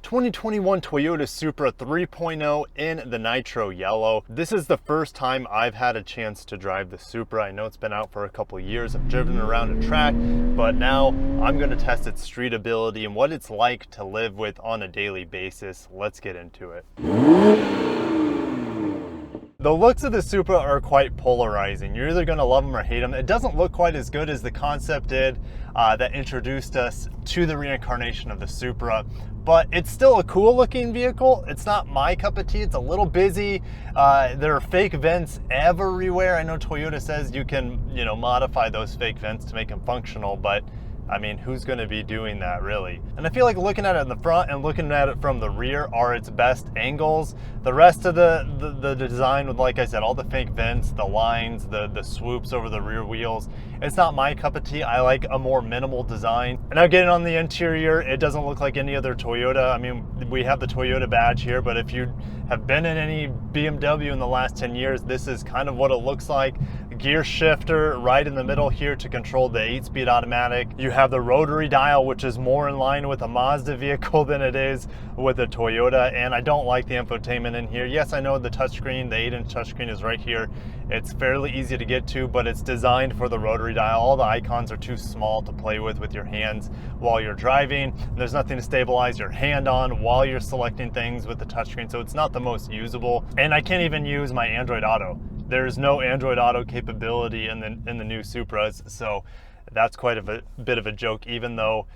2021 Toyota Supra 3.0 in the nitro yellow. This is the first time I've had a chance to drive the Supra. I know it's been out for a couple years. I've driven around a track, but now I'm going to test its street ability and what it's like to live with on a daily basis. Let's get into it. The looks of the Supra are quite polarizing. You're either going to love them or hate them. It doesn't look quite as good as the concept did that introduced us to the reincarnation of the Supra, but it's still a cool looking vehicle. It's not my cup of tea. It's a little busy. There are fake vents everywhere. I know Toyota says you can, modify those fake vents to make them functional, but I mean, who's going to be doing that really? And I feel like looking at it in the front and looking at it from the rear are its best angles. The rest of the design with, like I said, all the fake vents, the lines, the swoops over the rear wheels, it's not my cup of tea. I like a more minimal design. And now getting on the interior, it doesn't look like any other Toyota. I mean, we have the Toyota badge here, but if you have been in any BMW in the last 10 years, this is kind of what it looks like. Gear shifter right in the middle here to control the 8-speed automatic. You have the rotary dial, which is more in line with a Mazda vehicle than it is with a Toyota, and I don't like the infotainment in here. Yes, I know the touchscreen, the 8-inch touchscreen is right here. It's fairly easy to get to, but it's designed for the rotary dial. All the icons are too small to play with your hands while you're driving. There's nothing to stabilize your hand on while you're selecting things with the touchscreen, so it's not the most usable. And I can't even use my Android Auto. There's no Android Auto capability in the new Supras, so that's quite a bit of a joke, even though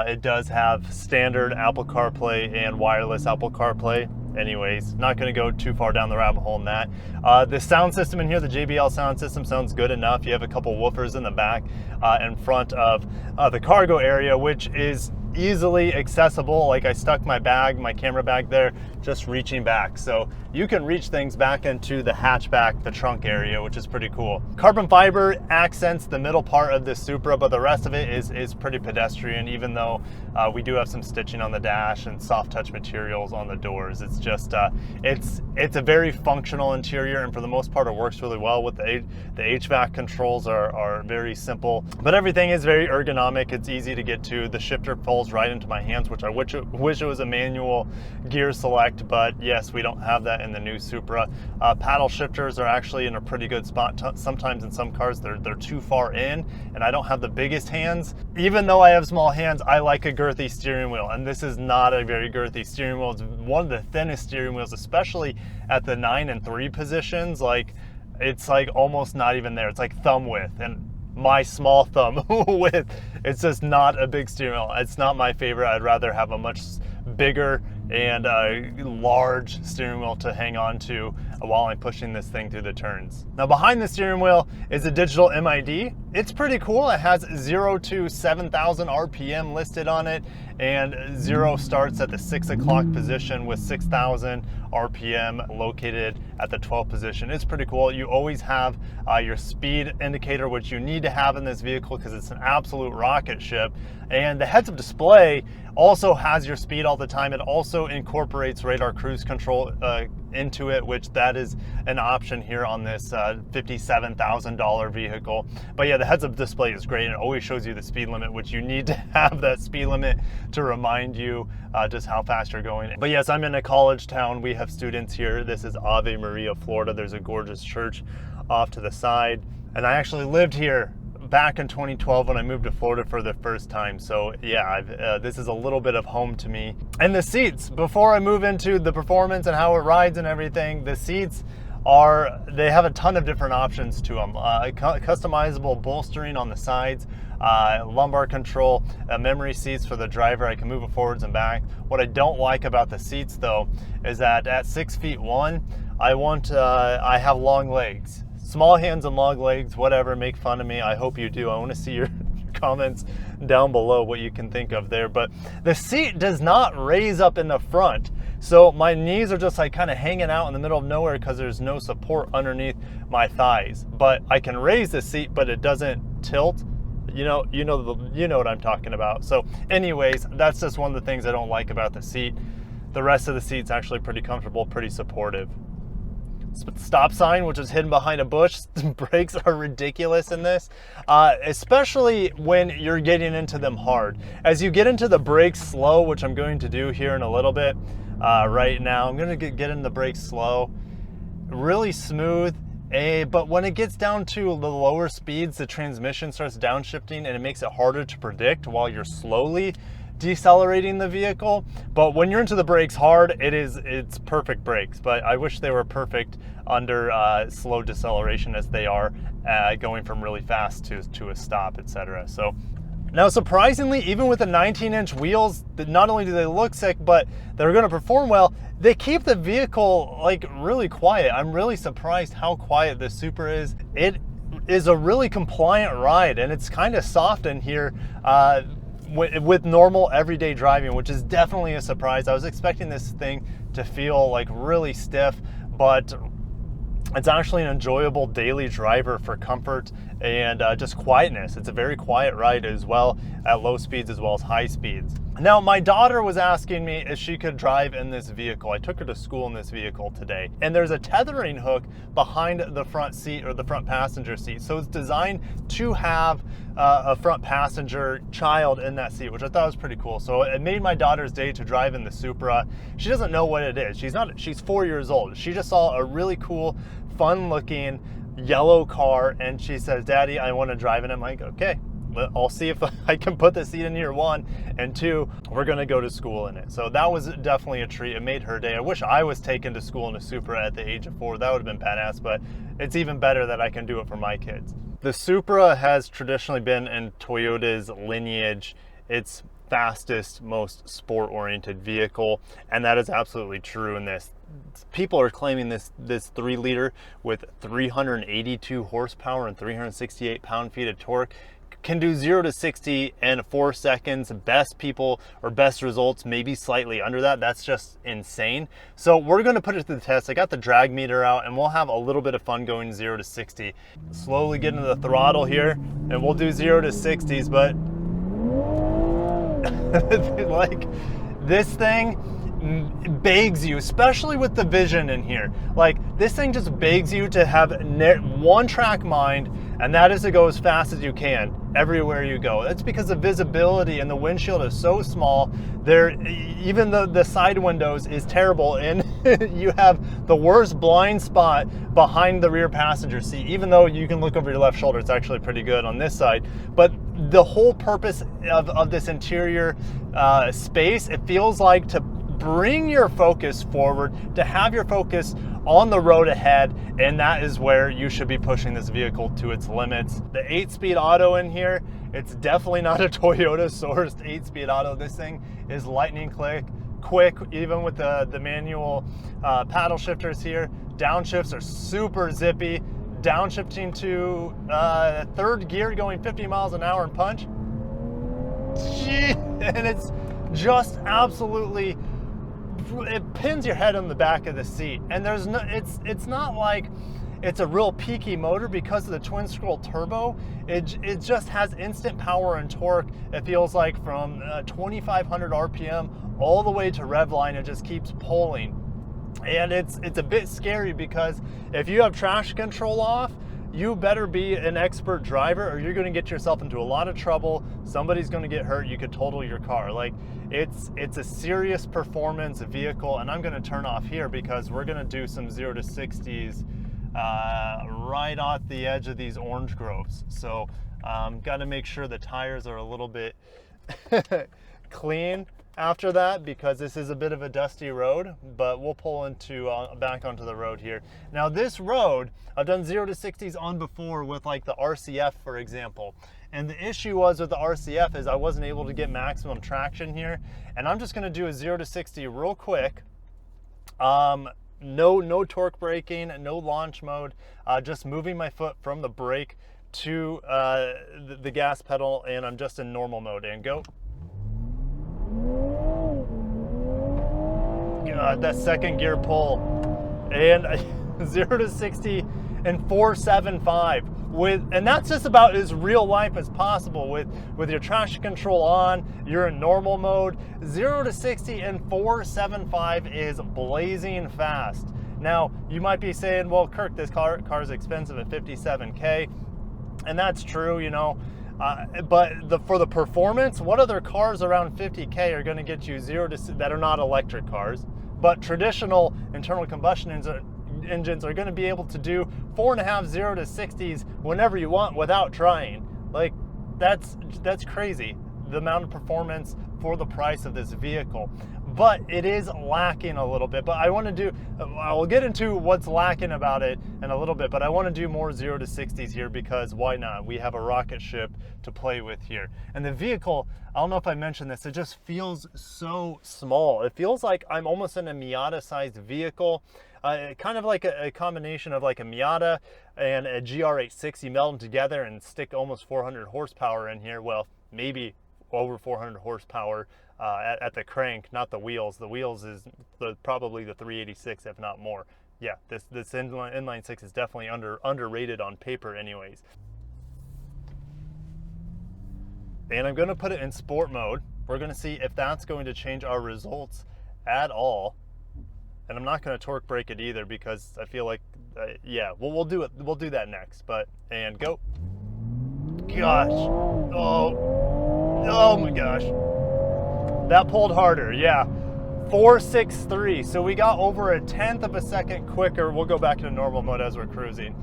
it does have standard Apple CarPlay and wireless Apple CarPlay. Anyways, not going to go too far down the rabbit hole in that. The sound system in here, the JBL sound system, sounds good enough. You have a couple woofers in the back in front of the cargo area, which is easily accessible. Like, I stuck my camera bag there, just reaching back. So you can reach things back into the hatchback, the trunk area, which is pretty cool. Carbon fiber accents the middle part of this Supra, but the rest of it is pretty pedestrian, even though we do have some stitching on the dash and soft touch materials on the doors. It's just, it's a very functional interior, and for the most part it works really well. With the HVAC controls are very simple, but everything is very ergonomic. It's easy to get to. The shifter falls right into my hands, which I wish it was a manual gear select, but yes, we don't have that in the new Supra. Paddle shifters are actually in a pretty good spot. Sometimes in some cars they're too far in, and I don't have the biggest hands. Even though I have small hands, I like a girthy steering wheel, and this is not a very girthy steering wheel. It's one of the thinnest steering wheels, especially at the 9 and 3 positions. Like, it's like almost not even there. It's like thumb width, and my small thumb width. It's just not a big steering wheel. It's not my favorite. I'd rather have a much bigger and large steering wheel to hang on to while I'm pushing this thing through the turns. Now, behind the steering wheel is a digital MID. It's pretty cool. It has 0 to 7,000 RPM listed on it, and 0 starts at the 6 o'clock position with 6,000 RPM located at the 12th position. It's pretty cool. You always have your speed indicator, which you need to have in this vehicle because it's an absolute rocket ship. And the heads-up display also has your speed all the time. It also incorporates radar cruise control into it, which that is an option here on this $57,000 vehicle. But yeah, the heads-up display is great, and it always shows you the speed limit, which you need to have that speed limit to remind you just how fast you're going. But yes, I'm in a college town. We have students here. This is Ave Maria, Florida. There's a gorgeous church off to the side, and I actually lived here back in 2012 when I moved to Florida for the first time. So yeah, this is a little bit of home to me. And the seats, before I move into the performance and how it rides and everything, the seats they have a ton of different options to them. Customizable bolstering on the sides, lumbar control, memory seats for the driver. I can move it forwards and back. What I don't like about the seats though is that at 6'1", I have long legs. Small hands and long legs, whatever, make fun of me. I hope you do. I want to see your comments down below what you can think of there. But the seat does not raise up in the front. So my knees are just like kind of hanging out in the middle of nowhere because there's no support underneath my thighs. But I can raise the seat, but it doesn't tilt. You know what I'm talking about. So anyways, that's just one of the things I don't like about the seat. The rest of the seat's actually pretty comfortable, pretty supportive. stop sign, which is hidden behind a bush. Brakes are ridiculous in this, especially when you're getting into them hard. As you get into the brakes slow, which I'm going to do here in a little bit, right now, I'm going to get in the brakes slow, really smooth. But when it gets down to the lower speeds, the transmission starts downshifting and it makes it harder to predict while you're slowly decelerating the vehicle. But when you're into the brakes hard, it's perfect brakes. But I wish they were perfect under slow deceleration as they are going from really fast to a stop, etc. So now, surprisingly, even with the 19-inch wheels, not only do they look sick, but they're going to perform well. They keep the vehicle like really quiet. I'm really surprised how quiet this Supra is. It is a really compliant ride, and it's kind of soft in here with normal everyday driving, which is definitely a surprise. I was expecting this thing to feel like really stiff, but it's actually an enjoyable daily driver for comfort and just quietness. It's a very quiet ride as well at low speeds as well as high speeds. Now, my daughter was asking me if she could drive in this vehicle. I took her to school in this vehicle today, and there's a tethering hook behind the front seat or the front passenger seat. So it's designed to have a front passenger child in that seat, which I thought was pretty cool. So it made my daughter's day to drive in the Supra. She doesn't know what it is. She's 4 years old. She just saw a really cool, fun looking yellow car and she says, "Daddy, I want to drive it." I'm like, okay, I'll see if I can put the seat in here, 1, and 2, we're gonna go to school in it. So that was definitely a treat. It made her day. I wish I was taken to school in a Supra at the age of 4. That would have been badass, but it's even better that I can do it for my kids. The Supra has traditionally been in Toyota's lineage its fastest, most sport-oriented vehicle, and that is absolutely true in this. People are claiming this 3-liter with 382 horsepower and 368 pound-feet of torque can do 0 to 60 in 4 seconds. Best people or best results maybe slightly under that. That's just insane. So we're going to put it to the test. I got the drag meter out and we'll have a little bit of fun going 0 to 60. Slowly get into the throttle here and we'll do 0 to 60s, but like this thing begs you, especially with the vision in here. Like this thing just begs you to have one track mind, and that is to go as fast as you can everywhere you go. That's because the visibility and the windshield is so small. Even the side windows is terrible, and you have the worst blind spot behind the rear passenger seat. Even though you can look over your left shoulder, it's actually pretty good on this side. But the whole purpose of this interior space, it feels like to bring your focus forward, to have your focus on the road ahead, and that is where you should be pushing this vehicle to its limits. The 8-speed auto in here, it's definitely not a Toyota sourced 8-speed auto. This thing is lightning quick, even with the manual paddle shifters here. Downshifts are super zippy. Downshifting to 3rd gear going 50 miles an hour and punch. And it's just absolutely, it pins your head on the back of the seat. And there's no, it's not like it's a real peaky motor because of the twin scroll turbo. It just has instant power and torque. It feels like from 2,500 RPM all the way to rev line, it just keeps pulling. And it's a bit scary because if you have traction control off, you better be an expert driver or you're going to get yourself into a lot of trouble. Somebody's going to get hurt. You could total your car. Like it's a serious performance vehicle, and I'm going to turn off here because we're going to do some 0 to 60s right off the edge of these orange groves. So got to make sure the tires are a little bit clean after that because this is a bit of a dusty road, but we'll pull into back onto the road here. Now this road, I've done 0 to 60s on before with like the RCF, for example. And the issue was with the RCF is I wasn't able to get maximum traction here. And I'm just gonna do a 0 to 60 real quick. No torque braking, no launch mode, just moving my foot from the brake to the gas pedal, and I'm just in normal mode, and go. God, that 2nd gear pull, and 0 to 60 in 4.75 and that's just about as real life as possible with your traction control on. You're in normal mode. 0 to 60 in 4.75 is blazing fast. Now, you might be saying, well, Kirk, this car is expensive at $57K. And that's true, you know, but for the performance, what other cars around 50K are going to get you that are not electric cars? But traditional internal combustion engines are going to be able to do 4.5 0 to 60s whenever you want without trying. Like, that's crazy, the amount of performance for the price of this vehicle. But it is lacking a little bit. But I'll get into what's lacking about it in a little bit, but I want to do more 0 to 60s here because why not? We have a rocket ship to play with here. And the vehicle, I don't know if I mentioned this, it just feels so small. It feels like I'm almost in a Miata-sized vehicle. Kind of like a combination of like a Miata and a GR86. You meld them together and stick almost 400 horsepower in here. Well, maybe over 400 horsepower at the crank, not the wheels. The wheels is probably the 386, if not more. Yeah, this inline 6 is definitely underrated on paper anyways. And I'm going to put it in sport mode. We're going to see if that's going to change our results at all. And I'm not going to torque brake it either because I feel like, yeah, we'll do it. We'll do that next. And go. Gosh. Oh my gosh. That pulled harder, yeah. 4.63, so we got over 1/10 of a second quicker. We'll go back to normal mode as we're cruising.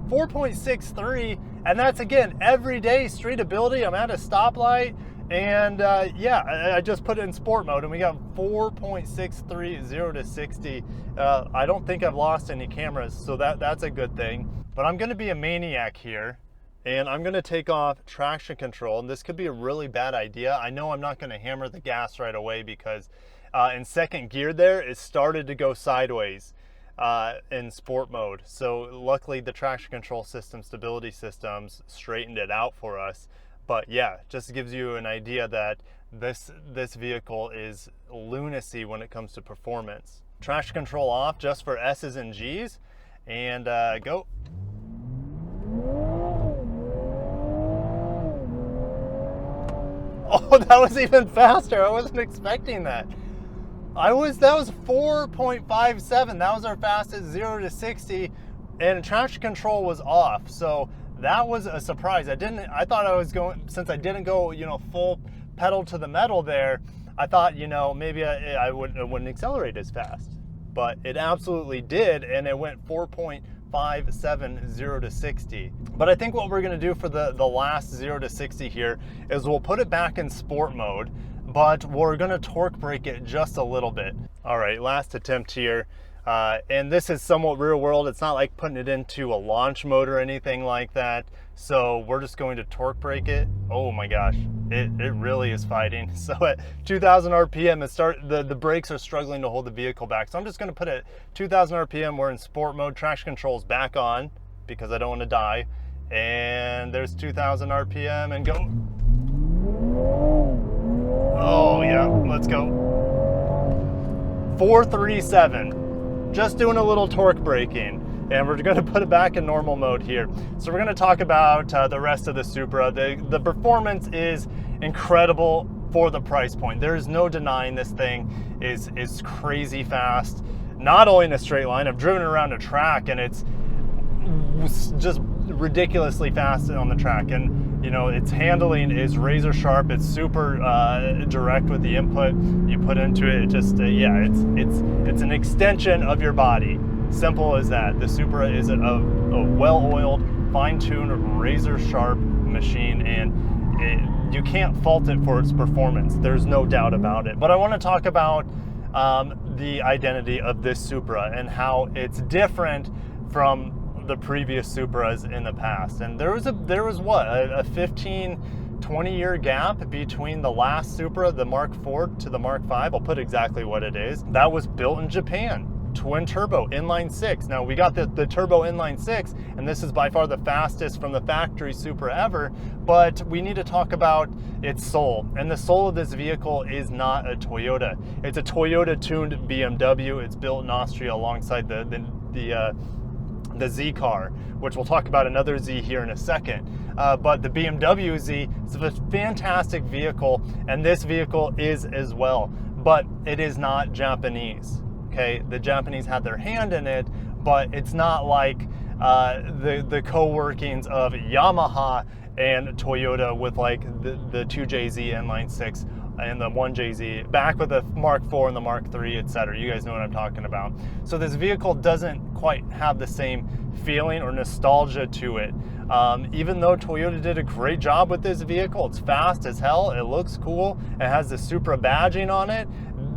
4.63, and that's, again, everyday streetability. I'm at a stoplight, and yeah, I just put it in sport mode, and we got 4.63 0 to 60. I don't think I've lost any cameras, so that's a good thing. But I'm going to be a maniac here. And I'm going to take off traction control, and this could be a really bad idea. I know I'm not going to hammer the gas right away because in second gear there, it started to go sideways in sport mode. So luckily the traction control system, stability systems straightened it out for us. But yeah, just gives you an idea that this vehicle is lunacy when it comes to performance. Traction control off just for S's and G's, and go. Oh, that was even faster. I wasn't expecting that. That was 4.57. That was our fastest 0 to 60, and traction control was off. So that was a surprise. I thought I was going, since I didn't go, you know, full pedal to the metal there, I thought, you know, maybe I wouldn't accelerate as fast. But it absolutely did, and it went 4.57 0 to 60. But I think what we're going to do for the last 0 to 60 here is we'll put it back in sport mode, but we're going to torque brake it just a little bit. All right, last attempt here. And this is somewhat real world. It's not like putting it into a launch mode or anything like that. So we're just going to torque brake it. Oh my gosh, it really is fighting. So at 2,000 RPM, the brakes are struggling to hold the vehicle back. So I'm just going to put it 2,000 RPM. We're in sport mode. Traction control's back on because I don't want to die. And there's 2,000 RPM and go. Oh yeah, let's go. 437. Just doing a little torque braking. And we're going to put it back in normal mode here. So we're going to talk about the rest of the Supra. The performance is incredible for the price point. There is no denying this thing is crazy fast. Not only in a straight line, I've driven around a track and it's just ridiculously fast on the track. And you know, its handling is razor sharp. It's super direct with the input you put into it. It just yeah, it's an extension of your body. Simple as that. The Supra is a well-oiled, fine-tuned, razor-sharp machine, and you can't fault it for its performance. There's no doubt about it. But I want to talk about the identity of this Supra and how it's different from the previous Supras in the past. And there was what, a 15-20 year gap between the last Supra, the Mark IV, to the Mark V. I'll put exactly what it is. That was built in Japan. Twin turbo inline 6. Now we got the turbo inline 6, and this is by far the fastest from the factory Supra ever, but we need to talk about its soul. And the soul of this vehicle is not a Toyota. It's a Toyota tuned BMW. It's built in Austria alongside the Z car, which we'll talk about another Z here in a second. But the BMW Z is a fantastic vehicle, and this vehicle is as well, but it is not Japanese. okay? The Japanese had their hand in it, but it's not like the co-workings of Yamaha and Toyota with like the 2JZ inline 6 and the 1JZ, back with the Mark IV and the Mark III, etc. You guys know what I'm talking about. So this vehicle doesn't quite have the same feeling or nostalgia to it. Even though Toyota did a great job with this vehicle, it's fast as hell, it looks cool, it has the Supra badging on it,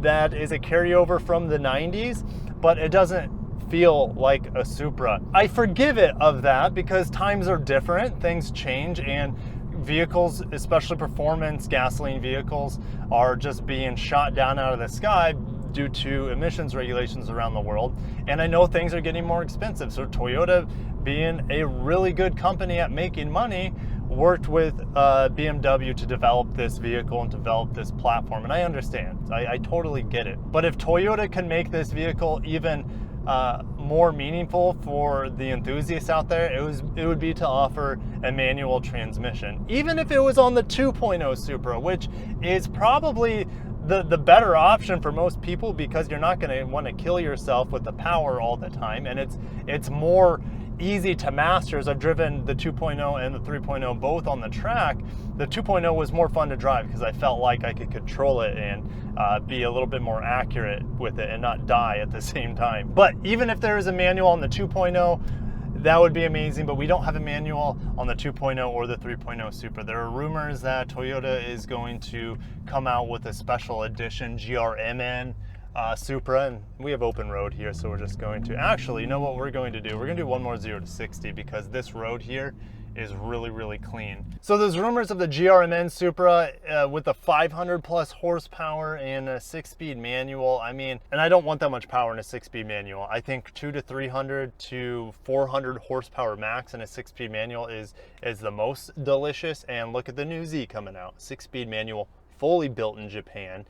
that is a carryover from the 90s, but it doesn't feel like a Supra. I forgive it of that because times are different, things change, and vehicles, especially performance gasoline vehicles, are just being shot down out of the sky due to emissions regulations around the world. And I know things are getting more expensive. So Toyota, being a really good company at making money, worked with BMW to develop this vehicle and develop this platform. And I understand, I totally get it. But if Toyota can make this vehicle even more meaningful for the enthusiasts out there, it would be to offer a manual transmission. Even if it was on the 2.0 Supra, which is probably the better option for most people, because you're not going to want to kill yourself with the power all the time, and it's more easy to master. As I've driven the 2.0 and the 3.0 both on the track, the 2.0 was more fun to drive because I felt like I could control it and be a little bit more accurate with it and not die at the same time. But even if there is a manual on the 2.0, that would be amazing, but we don't have a manual on the 2.0 or the 3.0 Supra. There are rumors that Toyota is going to come out with a special edition GRMN Supra, and we have open road here, so we're just going to, actually, you know what we're going to do? We're going to do one more 0 to 60 because this road here is really, really clean. So there's rumors of the GRMN Supra with the 500 plus horsepower and a 6-speed manual. I mean, and I don't want that much power in a 6-speed manual. I think 200 to 300 to 400 horsepower max in a 6-speed manual is the most delicious. And look at the new Z coming out, 6-speed manual, fully built in Japan,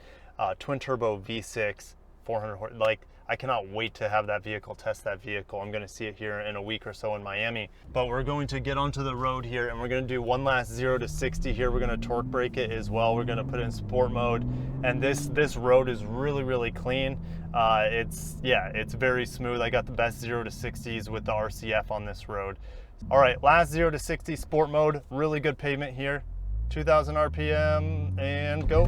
twin turbo V6, 400 horse. Like, I cannot wait to have that vehicle, test that vehicle. I'm going to see it here in a week or so in Miami. But we're going to get onto the road here, and we're going to do one last 0 to 60 here. We're going to torque brake it as well. We're going to put it in sport mode, and this road is really, really clean. It's very smooth. I got the best 0 to 60s with the RCF on this road. All right, last 0 to 60 sport mode. Really good pavement here. 2,000 RPM and go.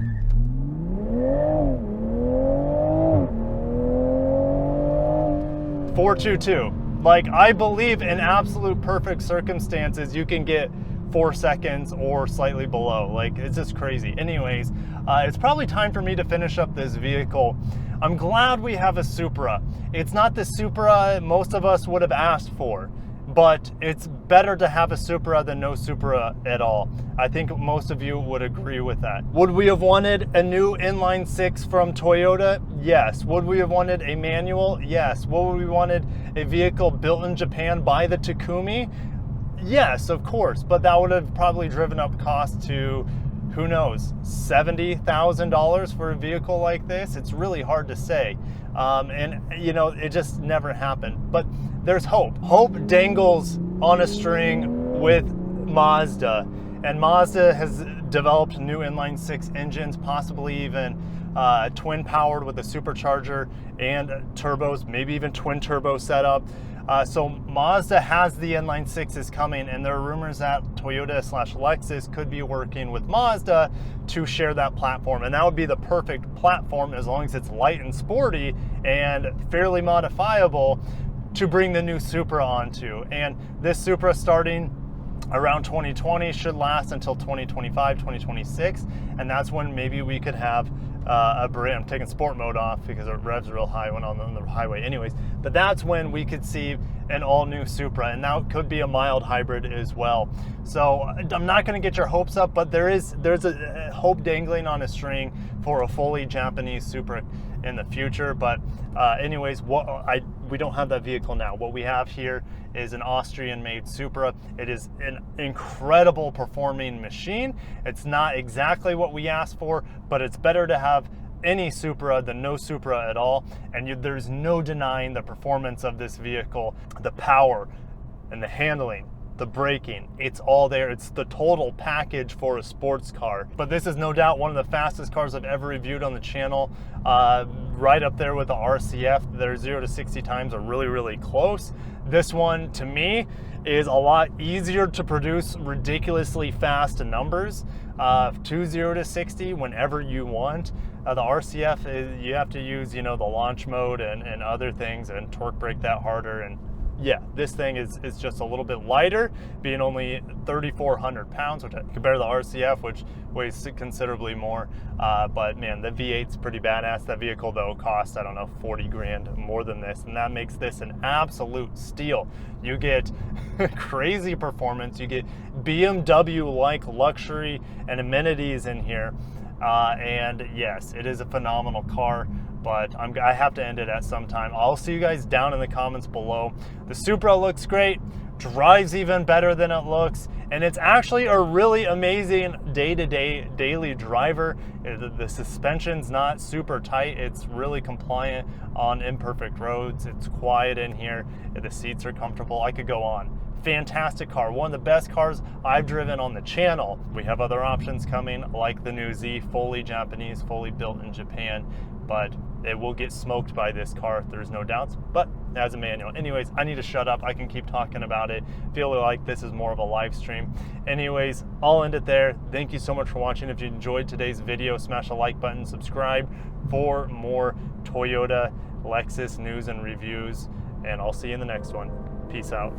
422. Like, I believe in absolute perfect circumstances you can get 4 seconds or slightly below. Like, it's just crazy. Anyways, it's probably time for me to finish up this vehicle. I'm glad we have a Supra. It's not the Supra most of us would have asked for, but it's better to have a Supra than no Supra at all. I think most of you would agree with that. Would we have wanted a new inline 6 from Toyota? Yes. Would we have wanted a manual? Yes. Would we wanted a vehicle built in Japan by the Takumi? Yes, of course, but that would have probably driven up costs to, who knows, $70,000 for a vehicle like this. It's really hard to say. And you know, it just never happened. But there's hope. Hope dangles on a string with Mazda. And Mazda has developed new inline 6 engines, possibly even twin powered with a supercharger and turbos, maybe even twin turbo setup. So Mazda has the inline 6s coming, and there are rumors that Toyota/Lexus could be working with Mazda to share that platform. And that would be the perfect platform, as long as it's light and sporty and fairly modifiable, to bring the new Supra onto. And this Supra, starting around 2020, should last until 2025, 2026. And that's when maybe we could have a brand. I'm taking sport mode off because it revs real high when on the highway. Anyways, but that's when we could see an all-new Supra, and that could be a mild hybrid as well. So I'm not going to get your hopes up, but there's a hope dangling on a string for a fully Japanese Supra in the future. But anyways, we don't have that vehicle now. What we have here is an Austrian-made Supra. It is an incredible performing machine. It's not exactly what we asked for, but it's better to have any Supra than no Supra at all. And there's no denying the performance of this vehicle, the power and the handling, the braking, it's all there. It's the total package for a sports car. But this is no doubt one of the fastest cars I've ever reviewed on the channel. right up there with the RCF. Their 0 to 60 times are really, really close. This one, to me, is a lot easier to produce ridiculously fast numbers, 0 to 60 whenever you want. The RCF, you have to use, the launch mode and other things and torque brake that harder. And yeah, this thing is just a little bit lighter, being only 3,400 pounds, which compared to the RCF, which weighs considerably more. But man, the V8's pretty badass. That vehicle though costs, I don't know, 40 grand more than this, and that makes this an absolute steal. You get crazy performance, you get BMW-like luxury and amenities in here. And yes, it is a phenomenal car, but I have to end it at some time. I'll see you guys down in the comments below. The Supra looks great, drives even better than it looks, and it's actually a really amazing day-to-day daily driver. The suspension's not super tight. It's really compliant on imperfect roads. It's quiet in here. The seats are comfortable. I could go on. Fantastic car, one of the best cars I've driven on the channel. We have other options coming, like the new Z, fully Japanese, fully built in Japan, but it will get smoked by this car, there's no doubts, but as a manual. Anyways, I need to shut up. I can keep talking about it. Feel like this is more of a live stream. Anyways, I'll end it there. Thank you so much for watching. If you enjoyed today's video, smash the like button, subscribe for more Toyota, Lexus news and reviews, and I'll see you in the next one. Peace out.